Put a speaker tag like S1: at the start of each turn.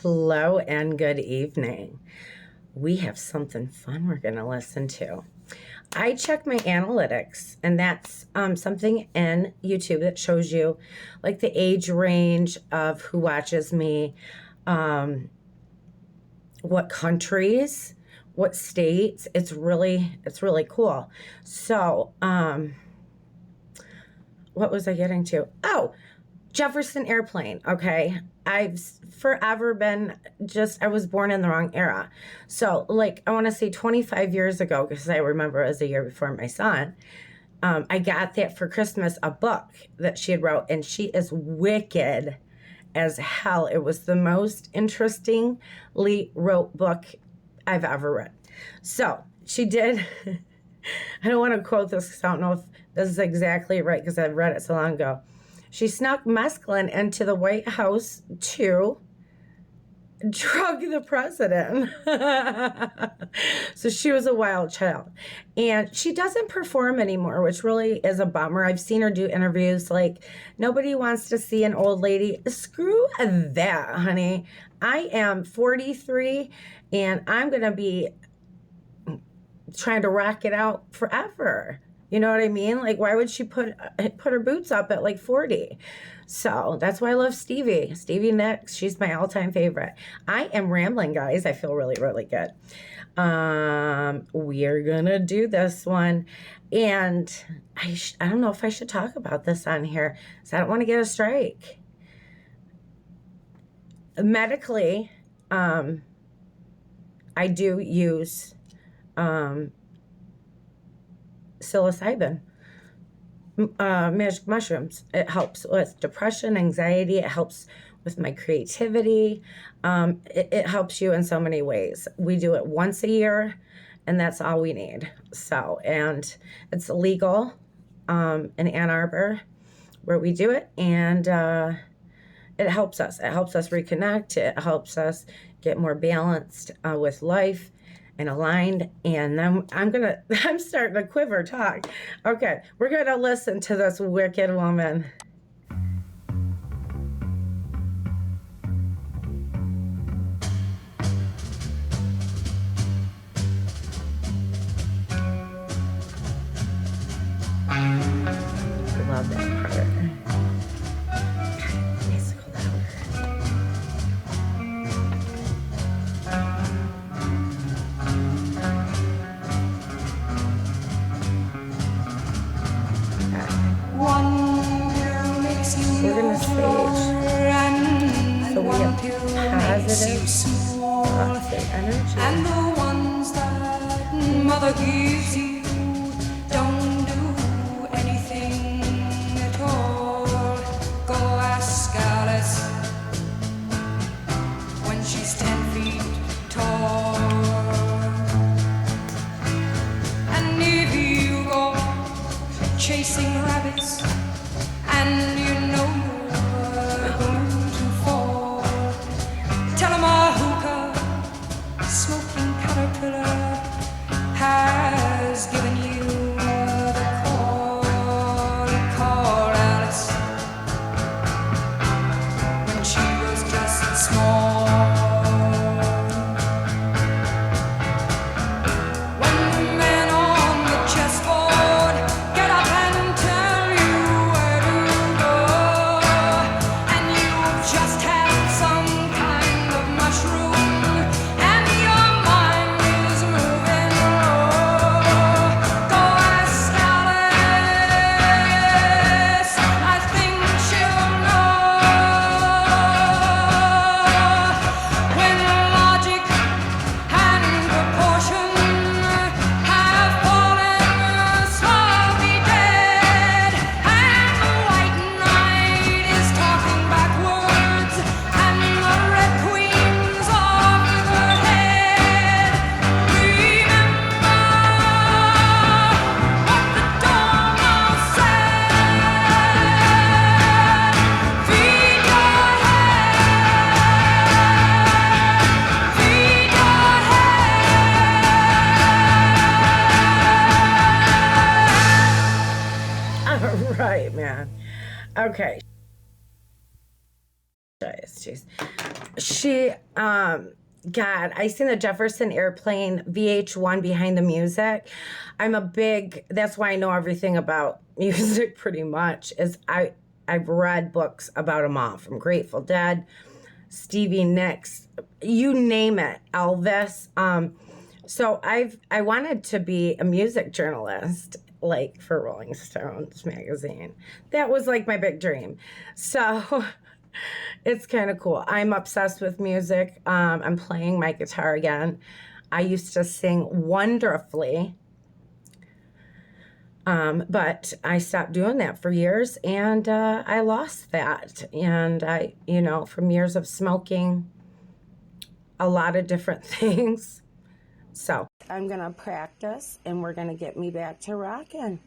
S1: Hello and good evening. We have something fun we're going to listen to. I check my analytics, and that's something in YouTube that shows you like the age range of who watches me, what countries, what states. It's really cool. So, what was I getting to? Oh, Jefferson Airplane. Okay. I've forever been I was born in the wrong era. So, like, I want to say 25 years ago, because I remember it was a year before my son, I got that for Christmas, a book that she had wrote, and she is wicked as hell. It was the most interestingly wrote book I've ever read. So, she did, I don't want to quote this because I don't know if this is exactly right because I've read it so long ago. She snuck mescaline into the White House to drug the president. So she was a wild child. And she doesn't perform anymore, which really is a bummer. I've seen her do interviews like, nobody wants to see an old lady. Screw that, honey. I am 43 and I'm going to be trying to rock it out forever. You know what I mean? Like, why would she put her boots up at like 40? So that's why I love Stevie. Stevie Nicks, she's my all-time favorite. I am rambling, guys. I feel really, really good. We're going to do this one. And I don't know if I should talk about this on here because I don't want to get a strike. Medically, I do use psilocybin, magic mushrooms. It helps with depression, anxiety. It helps with my creativity. It helps you in so many ways. We do it once a year, and that's all we need. So, and it's legal in Ann Arbor where we do it, and it helps us. It helps us reconnect. It helps us get more balanced with life and aligned. And then I'm starting to quiver talk. Okay, we're gonna listen to this wicked woman. Love that part. We're going to stage. So we have positive, toxic energy.
S2: And the ones that mother gives you don't do anything at all. Go ask Alice when she's 10 feet tall. And if you go chasing rabbits and you know you're going to fall, tell 'em a hookah smoking caterpillar has given you the call. Call Alice when she was just small. When the men on the chessboard get up and tell you where to go, and you've just had some kind of mushroom, and your mind is moving low, go ask Alice. I think she'll know. When logic and proportion have fallen slowly dead, and the white knight is talking backwards, and the red queen's off her head, remember what the Dormouse said. Feed your head, feed your head.
S1: All right, man. Okay. size. Jeez. She, God, I seen the Jefferson Airplane VH1 Behind the Music. That's why I know everything about music pretty much, is I've read books about them all, from Grateful Dead, Stevie Nicks, you name it, Elvis. So I wanted to be a music journalist, like for Rolling Stones magazine. That was like my big dream. So it's kind of cool. I'm obsessed with music. I'm playing my guitar again. I used to sing wonderfully, but I stopped doing that for years, and I lost that. And from years of smoking a lot of different things. So I'm going to practice, and we're going to get me back to rocking.